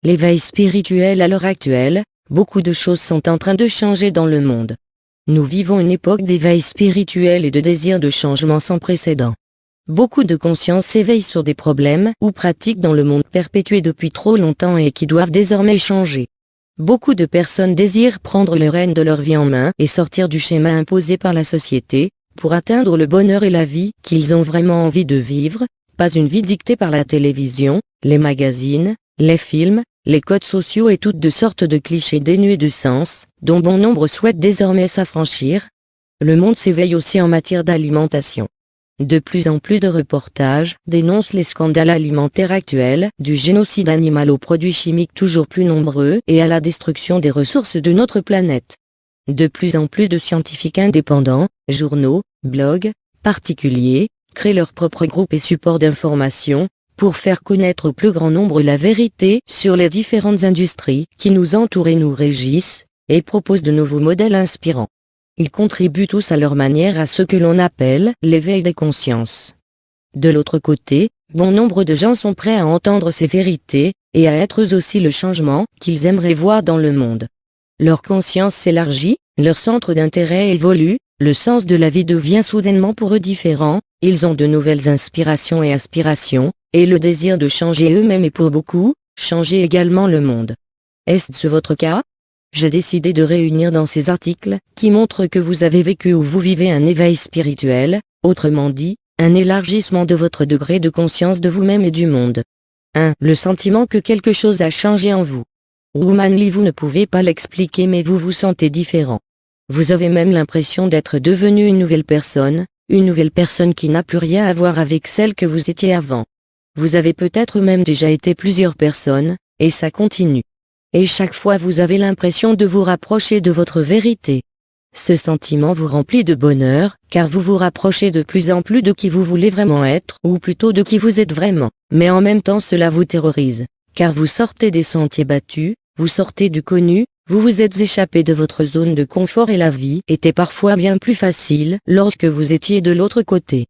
l'éveil spirituel à l'heure actuelle, beaucoup de choses sont en train de changer dans le monde. Nous vivons une époque d'éveil spirituel et de désir de changement sans précédent. Beaucoup de consciences s'éveillent sur des problèmes ou pratiques dans le monde perpétués depuis trop longtemps et qui doivent désormais changer. Beaucoup de personnes désirent prendre les rênes de leur vie en main et sortir du schéma imposé par la société, pour atteindre le bonheur et la vie qu'ils ont vraiment envie de vivre, pas une vie dictée par la télévision, les magazines, les films, les codes sociaux et toutes de sortes de clichés dénués de sens, dont bon nombre souhaitent désormais s'affranchir. Le monde s'éveille aussi en matière d'alimentation. De plus en plus de reportages dénoncent les scandales alimentaires actuels, du génocide animal aux produits chimiques toujours plus nombreux et à la destruction des ressources de notre planète. De plus en plus de scientifiques indépendants, journaux, blogs, particuliers, créent leurs propres groupes et supports d'information, pour faire connaître au plus grand nombre la vérité sur les différentes industries qui nous entourent et nous régissent, et proposent de nouveaux modèles inspirants. Ils contribuent tous à leur manière à ce que l'on appelle l'éveil des consciences. De l'autre côté, bon nombre de gens sont prêts à entendre ces vérités, et à être eux aussi le changement qu'ils aimeraient voir dans le monde. Leur conscience s'élargit, leur centre d'intérêt évolue, le sens de la vie devient soudainement pour eux différent, ils ont de nouvelles inspirations et aspirations, et le désir de changer eux-mêmes et pour beaucoup, changer également le monde. Est-ce votre cas ? J'ai décidé de réunir dans ces articles, qui montrent que vous avez vécu ou vous vivez un éveil spirituel, autrement dit, un élargissement de votre degré de conscience de vous-même et du monde. 1. Le sentiment que quelque chose a changé en vous. Humanly, vous ne pouvez pas l'expliquer mais vous vous sentez différent. Vous avez même l'impression d'être devenu une nouvelle personne qui n'a plus rien à voir avec celle que vous étiez avant. Vous avez peut-être même déjà été plusieurs personnes, et ça continue. Et chaque fois vous avez l'impression de vous rapprocher de votre vérité. Ce sentiment vous remplit de bonheur, car vous vous rapprochez de plus en plus de qui vous voulez vraiment être, ou plutôt de qui vous êtes vraiment. Mais en même temps cela vous terrorise, car vous sortez des sentiers battus, vous sortez du connu, vous vous êtes échappé de votre zone de confort et la vie était parfois bien plus facile lorsque vous étiez de l'autre côté.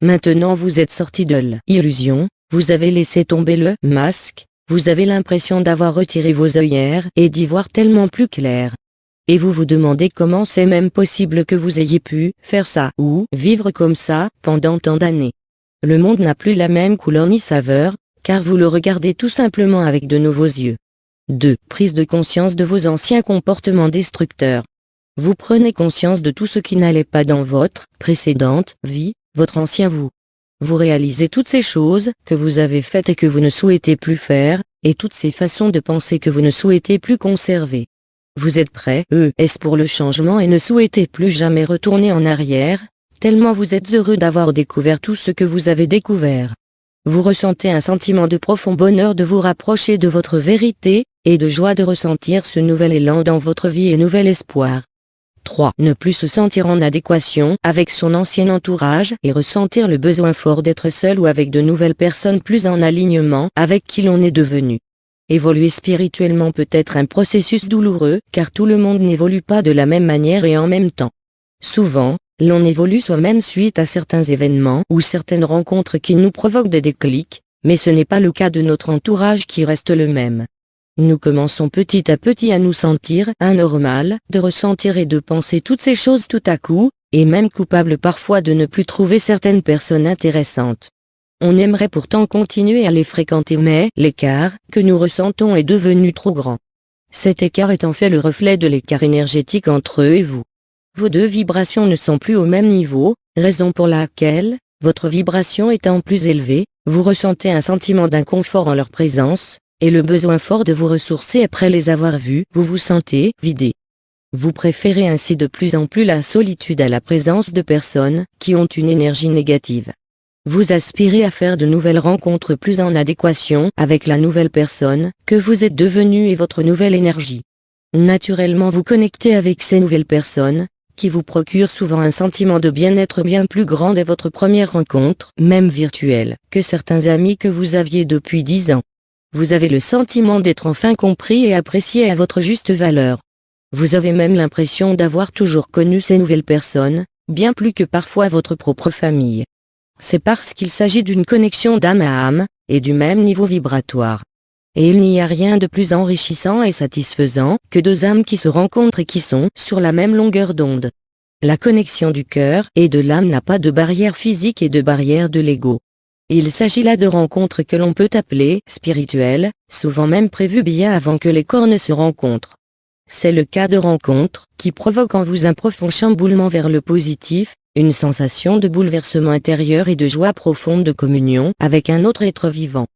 Maintenant vous êtes sorti de l'illusion, vous avez laissé tomber le masque, vous avez l'impression d'avoir retiré vos œillères et d'y voir tellement plus clair. Et vous vous demandez comment c'est même possible que vous ayez pu faire ça ou vivre comme ça pendant tant d'années. Le monde n'a plus la même couleur ni saveur, car vous le regardez tout simplement avec de nouveaux yeux. 2. Prise de conscience de vos anciens comportements destructeurs. Vous prenez conscience de tout ce qui n'allait pas dans votre précédente vie, votre ancien vous. Vous réalisez toutes ces choses que vous avez faites et que vous ne souhaitez plus faire, et toutes ces façons de penser que vous ne souhaitez plus conserver. Vous êtes prêt, est-ce pour le changement et ne souhaitez plus jamais retourner en arrière, tellement vous êtes heureux d'avoir découvert tout ce que vous avez découvert. Vous ressentez un sentiment de profond bonheur de vous rapprocher de votre vérité, et de joie de ressentir ce nouvel élan dans votre vie et nouvel espoir. 3. Ne plus se sentir en adéquation avec son ancien entourage et ressentir le besoin fort d'être seul ou avec de nouvelles personnes plus en alignement avec qui l'on est devenu. Évoluer spirituellement peut être un processus douloureux car tout le monde n'évolue pas de la même manière et en même temps. Souvent, l'on évolue soi-même suite à certains événements ou certaines rencontres qui nous provoquent des déclics, mais ce n'est pas le cas de notre entourage qui reste le même. Nous commençons petit à petit à nous sentir anormal, de ressentir et de penser toutes ces choses tout à coup, et même coupables parfois de ne plus trouver certaines personnes intéressantes. On aimerait pourtant continuer à les fréquenter mais l'écart que nous ressentons est devenu trop grand. Cet écart est en fait le reflet de l'écart énergétique entre eux et vous. Vos deux vibrations ne sont plus au même niveau, raison pour laquelle, votre vibration étant plus élevée, vous ressentez un sentiment d'inconfort en leur présence, et le besoin fort de vous ressourcer après les avoir vus, vous vous sentez vidé. Vous préférez ainsi de plus en plus la solitude à la présence de personnes qui ont une énergie négative. Vous aspirez à faire de nouvelles rencontres plus en adéquation avec la nouvelle personne que vous êtes devenu et votre nouvelle énergie. Naturellement vous connectez avec ces nouvelles personnes, qui vous procurent souvent un sentiment de bien-être bien plus grand dès votre première rencontre, même virtuelle, que certains amis que vous aviez depuis 10 ans. Vous avez le sentiment d'être enfin compris et apprécié à votre juste valeur. Vous avez même l'impression d'avoir toujours connu ces nouvelles personnes, bien plus que parfois votre propre famille. C'est parce qu'il s'agit d'une connexion d'âme à âme, et du même niveau vibratoire. et il n'y a rien de plus enrichissant et satisfaisant que deux âmes qui se rencontrent et qui sont sur la même longueur d'onde. La connexion du cœur et de l'âme n'a pas de barrière physique et de barrière de l'ego. Il s'agit là de rencontres que l'on peut appeler spirituelles, souvent même prévues bien avant que les corps ne se rencontrent. C'est le cas de rencontres qui provoquent en vous un profond chamboulement vers le positif, une sensation de bouleversement intérieur et de joie profonde de communion avec un autre être vivant.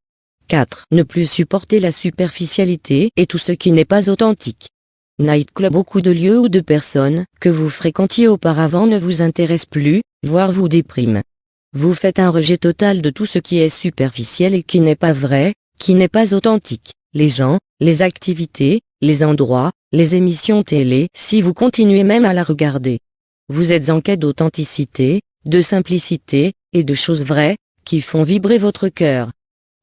4. Ne plus supporter la superficialité et tout ce qui n'est pas authentique. Nightclub. Beaucoup de lieux ou de personnes que vous fréquentiez auparavant ne vous intéressent plus, voire vous dépriment. Vous faites un rejet total de tout ce qui est superficiel et qui n'est pas vrai, qui n'est pas authentique. Les gens, les activités, les endroits, les émissions télé, si vous continuez même à la regarder. Vous êtes en quête d'authenticité, de simplicité, et de choses vraies, qui font vibrer votre cœur.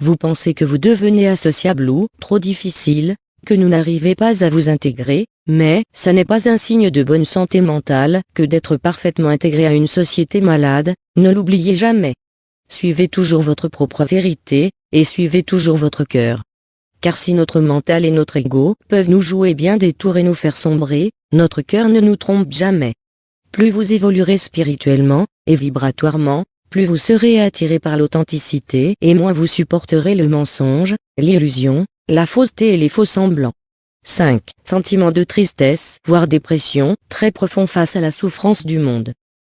Vous pensez que vous devenez associable ou trop difficile, que vous n'arrivez pas à vous intégrer, mais ce n'est pas un signe de bonne santé mentale que d'être parfaitement intégré à une société malade, ne l'oubliez jamais. Suivez toujours votre propre vérité, et suivez toujours votre cœur. Car si notre mental et notre ego peuvent nous jouer bien des tours et nous faire sombrer, notre cœur ne nous trompe jamais. Plus vous évoluerez spirituellement et vibratoirement, plus vous serez attiré par l'authenticité et moins vous supporterez le mensonge, l'illusion, la fausseté et les faux semblants. 5. Sentiment de tristesse, voire dépression, très profond face à la souffrance du monde.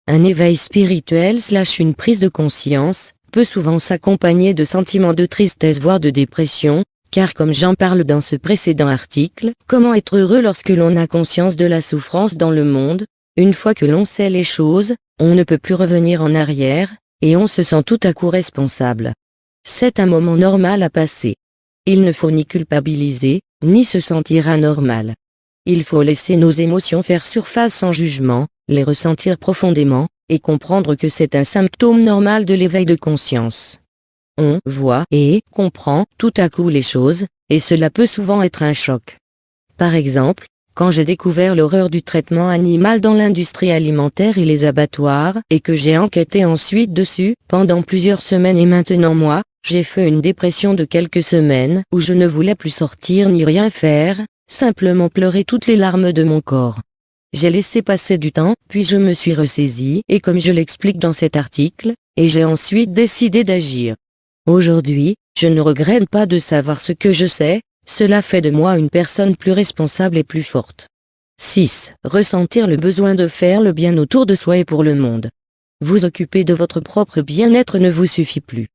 Un éveil spirituel / une prise de conscience peut souvent s'accompagner de sentiments de tristesse voire de dépression, car comme j'en parle dans ce précédent article, comment être heureux lorsque l'on a conscience de la souffrance dans le monde, une fois que l'on sait les choses, on ne peut plus revenir en arrière, et on se sent tout à coup responsable. C'est un moment normal à passer. Il ne faut ni culpabiliser, ni se sentir anormal. Il faut laisser nos émotions faire surface sans jugement, les ressentir profondément, et comprendre que c'est un symptôme normal de l'éveil de conscience. On voit et comprend tout à coup les choses, et cela peut souvent être un choc. Par exemple, quand j'ai découvert l'horreur du traitement animal dans l'industrie alimentaire et les abattoirs, et que j'ai enquêté ensuite dessus, pendant plusieurs semaines et maintenant moi, j'ai fait une dépression de quelques semaines, où je ne voulais plus sortir ni rien faire, simplement pleurer toutes les larmes de mon corps. J'ai laissé passer du temps, puis je me suis ressaisie, et comme je l'explique dans cet article, et j'ai ensuite décidé d'agir. Aujourd'hui, je ne regrette pas de savoir ce que je sais, cela fait de moi une personne plus responsable et plus forte. 6. Ressentir le besoin de faire le bien autour de soi et pour le monde. Vous occuper de votre propre bien-être ne vous suffit plus.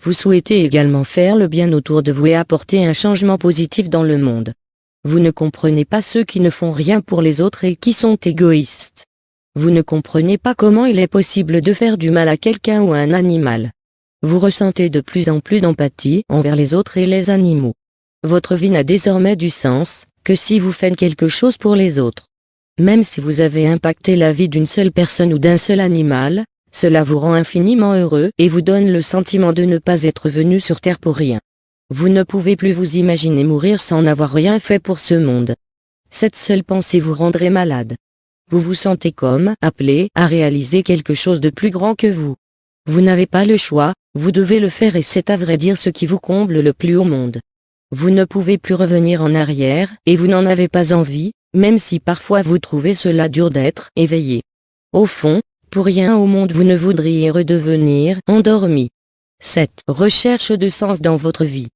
Vous souhaitez également faire le bien autour de vous et apporter un changement positif dans le monde. Vous ne comprenez pas ceux qui ne font rien pour les autres et qui sont égoïstes. Vous ne comprenez pas comment il est possible de faire du mal à quelqu'un ou à un animal. Vous ressentez de plus en plus d'empathie envers les autres et les animaux. Votre vie n'a désormais du sens que si vous faites quelque chose pour les autres. Même si vous avez impacté la vie d'une seule personne ou d'un seul animal, cela vous rend infiniment heureux et vous donne le sentiment de ne pas être venu sur Terre pour rien. Vous ne pouvez plus vous imaginer mourir sans n'avoir rien fait pour ce monde. Cette seule pensée vous rendrait malade. Vous vous sentez comme appelé à réaliser quelque chose de plus grand que vous. Vous n'avez pas le choix, vous devez le faire et c'est à vrai dire ce qui vous comble le plus au monde. Vous ne pouvez plus revenir en arrière et vous n'en avez pas envie, même si parfois vous trouvez cela dur d'être éveillé. Au fond, pour rien au monde vous ne voudriez redevenir endormi. 7. Recherche de sens dans votre vie.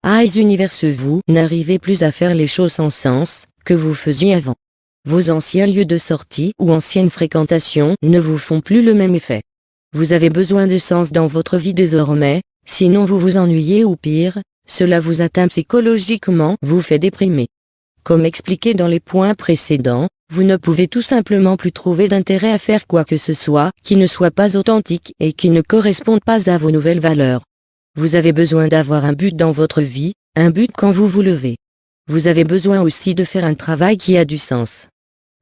Eyes Universe. Vous n'arrivez plus à faire les choses sans sens que vous faisiez avant. Vos anciens lieux de sortie ou anciennes fréquentations ne vous font plus le même effet. Vous avez besoin de sens dans votre vie désormais, sinon vous vous ennuyez ou pire, cela vous atteint psychologiquement, vous fait déprimer. Comme expliqué dans les points précédents, vous ne pouvez tout simplement plus trouver d'intérêt à faire quoi que ce soit qui ne soit pas authentique et qui ne corresponde pas à vos nouvelles valeurs. Vous avez besoin d'avoir un but dans votre vie, un but quand vous vous levez. Vous avez besoin aussi de faire un travail qui a du sens.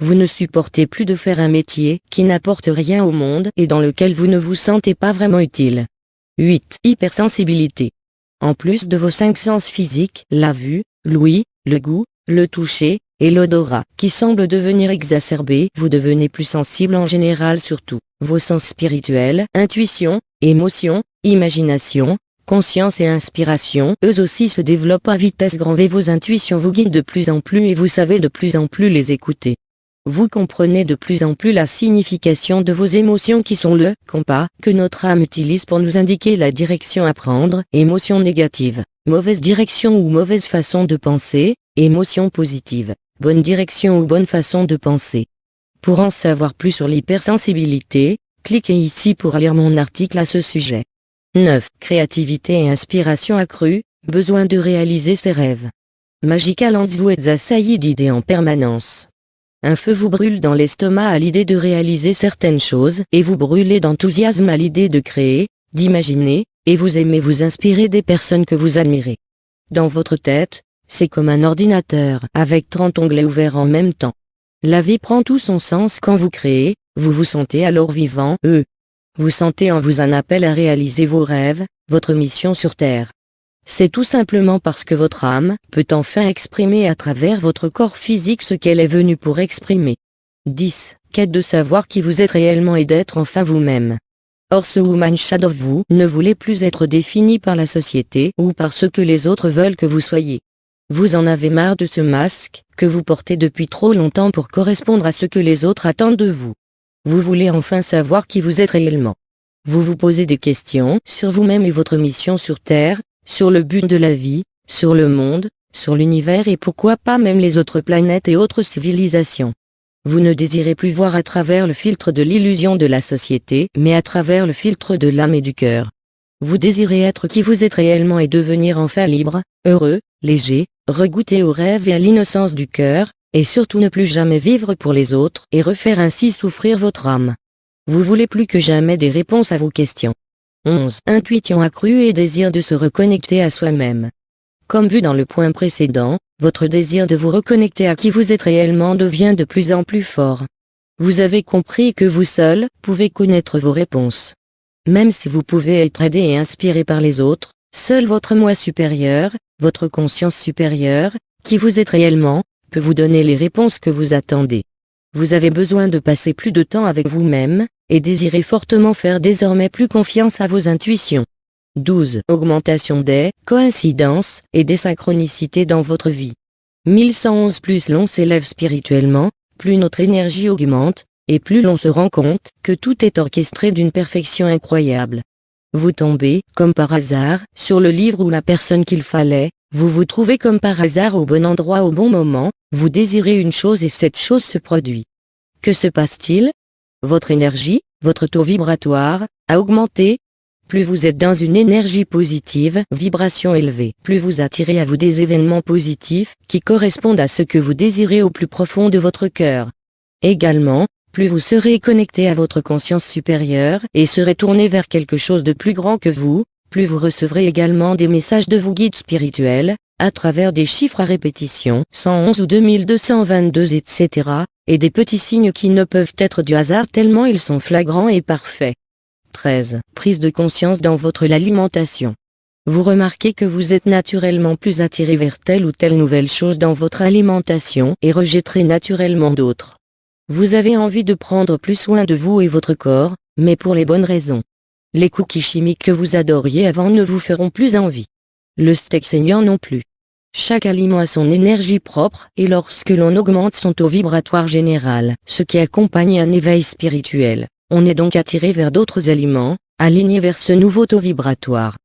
Vous ne supportez plus de faire un métier qui n'apporte rien au monde et dans lequel vous ne vous sentez pas vraiment utile. 8. Hypersensibilité. En plus de vos 5 sens physiques, la vue, l'ouïe, le goût, le toucher, et l'odorat, qui semblent devenir exacerbés, vous devenez plus sensible en général surtout. Vos sens spirituels, intuition, émotion, imagination, conscience et inspiration, eux aussi se développent à vitesse grand V. Vos intuitions vous guident de plus en plus et vous savez de plus en plus les écouter. Vous comprenez de plus en plus la signification de vos émotions qui sont le compas que notre âme utilise pour nous indiquer la direction à prendre. Émotions négatives, mauvaise direction ou mauvaise façon de penser, émotions positives, bonne direction ou bonne façon de penser. Pour en savoir plus sur l'hypersensibilité, cliquez ici pour lire mon article à ce sujet. 9. Créativité et inspiration accrue, besoin de réaliser ses rêves. Magical Lens, vous êtes assailli d'idées en permanence. Un feu vous brûle dans l'estomac à l'idée de réaliser certaines choses et vous brûlez d'enthousiasme à l'idée de créer, d'imaginer, et vous aimez vous inspirer des personnes que vous admirez. Dans votre tête, c'est comme un ordinateur avec 30 onglets ouverts en même temps. La vie prend tout son sens quand vous créez, vous vous sentez alors vivant, Vous sentez en vous un appel à réaliser vos rêves, votre mission sur Terre. C'est tout simplement parce que votre âme peut enfin exprimer à travers votre corps physique ce qu'elle est venue pour exprimer. 10. Quête de savoir qui vous êtes réellement et d'être enfin vous-même. Or ce woman shade of vous ne voulez plus être défini par la société ou par ce que les autres veulent que vous soyez. Vous en avez marre de ce masque que vous portez depuis trop longtemps pour correspondre à ce que les autres attendent de vous. Vous voulez enfin savoir qui vous êtes réellement. Vous vous posez des questions sur vous-même et votre mission sur Terre, sur le but de la vie, sur le monde, sur l'univers et pourquoi pas même les autres planètes et autres civilisations. Vous ne désirez plus voir à travers le filtre de l'illusion de la société, mais à travers le filtre de l'âme et du cœur. Vous désirez être qui vous êtes réellement et devenir enfin libre, heureux, léger, regoûter aux rêves et à l'innocence du cœur, et surtout ne plus jamais vivre pour les autres et refaire ainsi souffrir votre âme. Vous voulez plus que jamais des réponses à vos questions. 11. Intuition accrue et désir de se reconnecter à soi-même. Comme vu dans le point précédent, votre désir de vous reconnecter à qui vous êtes réellement devient de plus en plus fort. Vous avez compris que vous seul pouvez connaître vos réponses. Même si vous pouvez être aidé et inspiré par les autres, seul votre moi supérieur, votre conscience supérieure, qui vous êtes réellement, peut vous donner les réponses que vous attendez. Vous avez besoin de passer plus de temps avec vous-même, et désirez fortement faire désormais plus confiance à vos intuitions. 12. Augmentation des coïncidences et des synchronicités dans votre vie. 1111 plus l'on s'élève spirituellement, plus notre énergie augmente, et plus l'on se rend compte que tout est orchestré d'une perfection incroyable. Vous tombez, comme par hasard, sur le livre ou la personne qu'il fallait, vous vous trouvez comme par hasard au bon endroit au bon moment, vous désirez une chose et cette chose se produit. Que se passe-t-il? Votre énergie, votre taux vibratoire, a augmenté. Plus vous êtes dans une énergie positive, vibration élevée, plus vous attirez à vous des événements positifs qui correspondent à ce que vous désirez au plus profond de votre cœur. Également, plus vous serez connecté à votre conscience supérieure et serez tourné vers quelque chose de plus grand que vous, plus vous recevrez également des messages de vos guides spirituels, à travers des chiffres à répétition, 111 ou 2222 etc., et des petits signes qui ne peuvent être du hasard tellement ils sont flagrants et parfaits. 13. Prise de conscience dans votre alimentation. Vous remarquez que vous êtes naturellement plus attiré vers telle ou telle nouvelle chose dans votre alimentation et rejetterez naturellement d'autres. Vous avez envie de prendre plus soin de vous et votre corps, mais pour les bonnes raisons. Les cookies chimiques que vous adoriez avant ne vous feront plus envie. Le steak saignant non plus. Chaque aliment a son énergie propre et lorsque l'on augmente son taux vibratoire général, ce qui accompagne un éveil spirituel, on est donc attiré vers d'autres aliments, alignés vers ce nouveau taux vibratoire.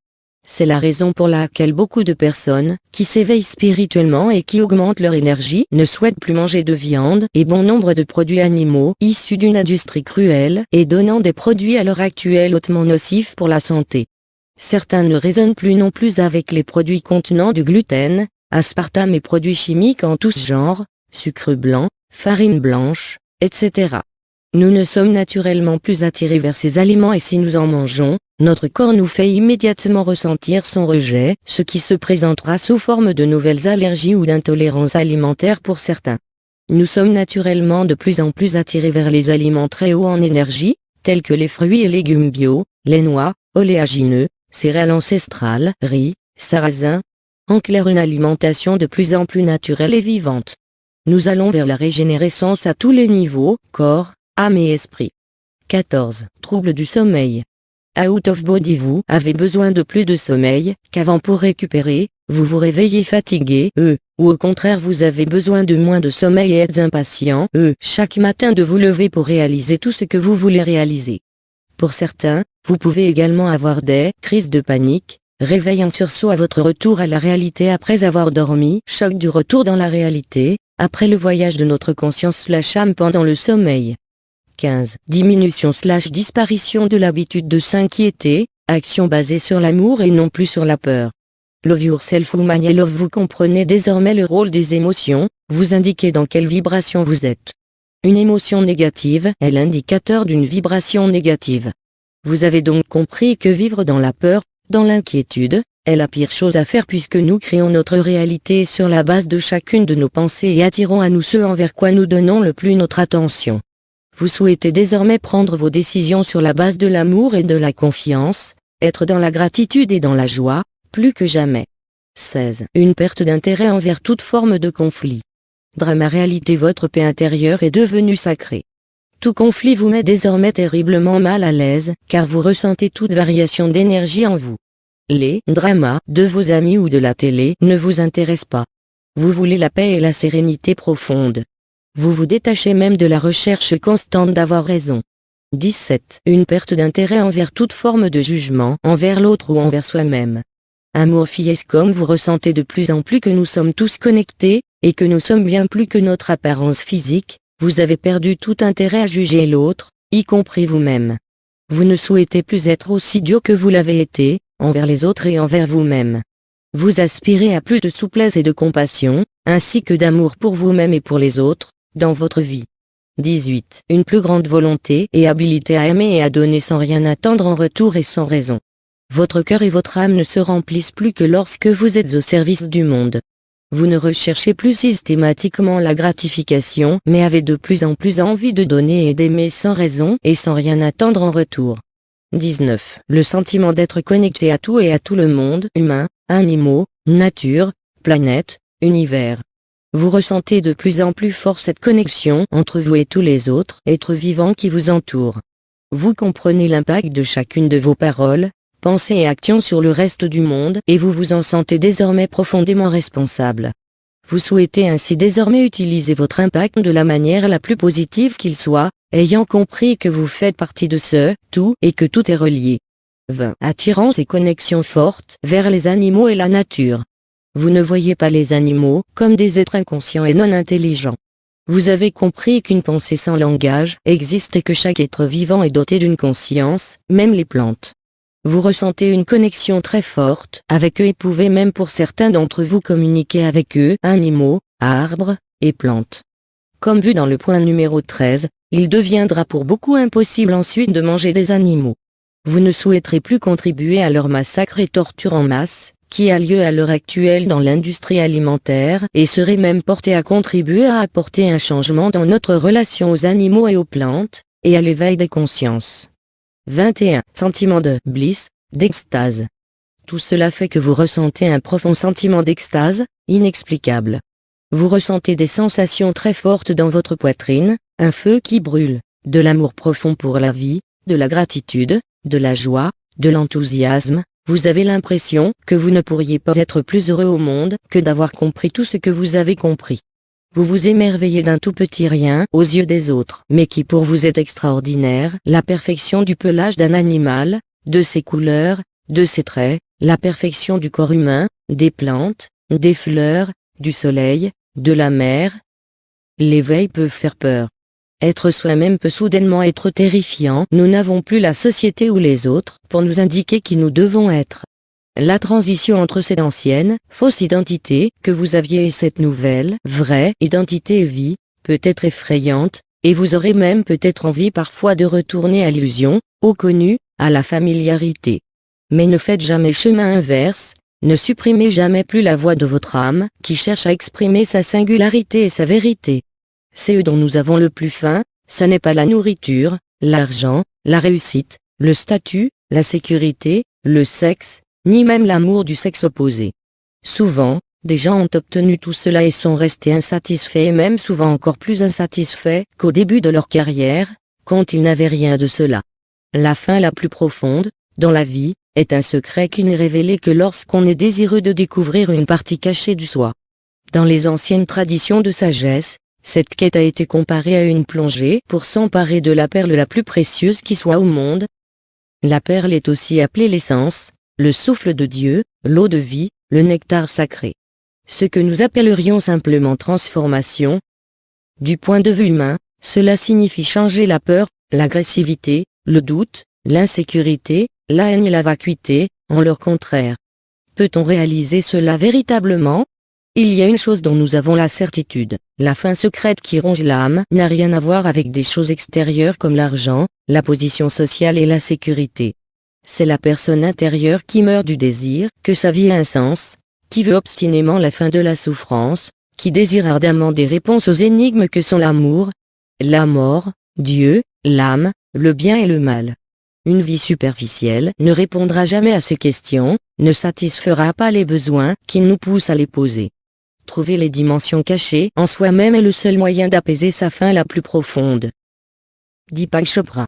C'est la raison pour laquelle beaucoup de personnes, qui s'éveillent spirituellement et qui augmentent leur énergie, ne souhaitent plus manger de viande et bon nombre de produits animaux issus d'une industrie cruelle et donnant des produits à l'heure actuelle hautement nocifs pour la santé. Certains ne raisonnent plus non plus avec les produits contenant du gluten, aspartame et produits chimiques en tous genres, sucre blanc, farine blanche, etc. Nous ne sommes naturellement plus attirés vers ces aliments et si nous en mangeons, notre corps nous fait immédiatement ressentir son rejet, ce qui se présentera sous forme de nouvelles allergies ou d'intolérances alimentaires pour certains. Nous sommes naturellement de plus en plus attirés vers les aliments très hauts en énergie, tels que les fruits et légumes bio, les noix, oléagineux, céréales ancestrales, riz, sarrasin. En clair, une alimentation de plus en plus naturelle et vivante. Nous allons vers la régénérescence à tous les niveaux, corps, âme et esprit. 14. Troubles du sommeil. out of body. Vous avez besoin de plus de sommeil qu'avant pour récupérer, vous vous réveillez fatigué, ou au contraire vous avez besoin de moins de sommeil et êtes impatient, chaque matin de vous lever pour réaliser tout ce que vous voulez réaliser. Pour certains, vous pouvez également avoir des crises de panique, réveil en sursaut à votre retour à la réalité après avoir dormi, choc du retour dans la réalité, après le voyage de notre conscience/âme pendant le sommeil. 15. Diminution/disparition de l'habitude de s'inquiéter, action basée sur l'amour et non plus sur la peur. Love yourself woman et love. Vous comprenez désormais le rôle des émotions, vous indiquez dans quelle vibration vous êtes. Une émotion négative est l'indicateur d'une vibration négative. Vous avez donc compris que vivre dans la peur, dans l'inquiétude, est la pire chose à faire puisque nous créons notre réalité sur la base de chacune de nos pensées et attirons à nous ce envers quoi nous donnons le plus notre attention. Vous souhaitez désormais prendre vos décisions sur la base de l'amour et de la confiance, être dans la gratitude et dans la joie, plus que jamais. 16. Une perte d'intérêt envers toute forme de conflit. Drama réalité. Votre paix intérieure est devenue sacrée. Tout conflit vous met désormais terriblement mal à l'aise, car vous ressentez toute variation d'énergie en vous. Les dramas de vos amis ou de la télé ne vous intéressent pas. Vous voulez la paix et la sérénité profonde. Vous vous détachez même de la recherche constante d'avoir raison. 17. Une perte d'intérêt envers toute forme de jugement envers l'autre ou envers soi-même. Amour fies. Comme vous ressentez de plus en plus que nous sommes tous connectés, et que nous sommes bien plus que notre apparence physique, vous avez perdu tout intérêt à juger l'autre, y compris vous-même. Vous ne souhaitez plus être aussi dur que vous l'avez été, envers les autres et envers vous-même. Vous aspirez à plus de souplesse et de compassion, ainsi que d'amour pour vous-même et pour les autres, dans votre vie. 18. Une plus grande volonté et habilité à aimer et à donner sans rien attendre en retour et sans raison. Votre cœur et votre âme ne se remplissent plus que lorsque vous êtes au service du monde. Vous ne recherchez plus systématiquement la gratification mais avez de plus en plus envie de donner et d'aimer sans raison et sans rien attendre en retour. 19. Le sentiment d'être connecté à tout et à tout le monde, humain, animaux, nature, planète, univers. Vous ressentez de plus en plus fort cette connexion entre vous et tous les autres êtres vivants qui vous entourent. Vous comprenez l'impact de chacune de vos paroles, pensées et actions sur le reste du monde et vous vous en sentez désormais profondément responsable. Vous souhaitez ainsi désormais utiliser votre impact de la manière la plus positive qu'il soit, ayant compris que vous faites partie de ce tout et que tout est relié. 20. Attirance et connexion forte vers les animaux et la nature. Vous ne voyez pas les animaux comme des êtres inconscients et non intelligents. Vous avez compris qu'une pensée sans langage existe et que chaque être vivant est doté d'une conscience, même les plantes. Vous ressentez une connexion très forte avec eux et pouvez même pour certains d'entre vous communiquer avec eux, animaux, arbres, et plantes. Comme vu dans le point numéro 13, il deviendra pour beaucoup impossible ensuite de manger des animaux. Vous ne souhaiterez plus contribuer à leur massacre et torture en masse, qui a lieu à l'heure actuelle dans l'industrie alimentaire et serez même porté à contribuer à apporter un changement dans notre relation aux animaux et aux plantes, et à l'éveil des consciences. 21. Sentiment de bliss, d'extase. Tout cela fait que vous ressentez un profond sentiment d'extase, inexplicable. Vous ressentez des sensations très fortes dans votre poitrine, un feu qui brûle, de l'amour profond pour la vie, de la gratitude, de la joie, de l'enthousiasme. Vous avez l'impression que vous ne pourriez pas être plus heureux au monde que d'avoir compris tout ce que vous avez compris. Vous vous émerveillez d'un tout petit rien aux yeux des autres, mais qui pour vous est extraordinaire, la perfection du pelage d'un animal, de ses couleurs, de ses traits, la perfection du corps humain, des plantes, des fleurs, du soleil, de la mer. L'éveil peut faire peur. Être soi-même peut soudainement être terrifiant. Nous n'avons plus la société ou les autres pour nous indiquer qui nous devons être. La transition entre cette ancienne, fausse identité que vous aviez et cette nouvelle, vraie identité et vie, peut être effrayante, et vous aurez même peut-être envie parfois de retourner à l'illusion, au connu, à la familiarité. Mais ne faites jamais chemin inverse, ne supprimez jamais plus la voix de votre âme, qui cherche à exprimer sa singularité et sa vérité. C'est eux dont nous avons le plus faim, ce n'est pas la nourriture, l'argent, la réussite, le statut, la sécurité, le sexe, ni même l'amour du sexe opposé. Souvent, des gens ont obtenu tout cela et sont restés insatisfaits et même souvent encore plus insatisfaits qu'au début de leur carrière, quand ils n'avaient rien de cela. La faim la plus profonde, dans la vie, est un secret qui n'est révélé que lorsqu'on est désireux de découvrir une partie cachée du soi. Dans les anciennes traditions de sagesse, cette quête a été comparée à une plongée pour s'emparer de la perle la plus précieuse qui soit au monde. La perle est aussi appelée l'essence, le souffle de Dieu, l'eau de vie, le nectar sacré. Ce que nous appellerions simplement transformation. Du point de vue humain, cela signifie changer la peur, l'agressivité, le doute, l'insécurité, la haine et la vacuité, en leur contraire. Peut-on réaliser cela véritablement? Il y a une chose dont nous avons la certitude, la faim secrète qui ronge l'âme n'a rien à voir avec des choses extérieures comme l'argent, la position sociale et la sécurité. C'est la personne intérieure qui meurt du désir, que sa vie ait un sens, qui veut obstinément la fin de la souffrance, qui désire ardemment des réponses aux énigmes que sont l'amour, la mort, Dieu, l'âme, le bien et le mal. Une vie superficielle ne répondra jamais à ces questions, ne satisfera pas les besoins qui nous poussent à les poser. Trouver les dimensions cachées en soi-même est le seul moyen d'apaiser sa faim la plus profonde. Deepak Chopra.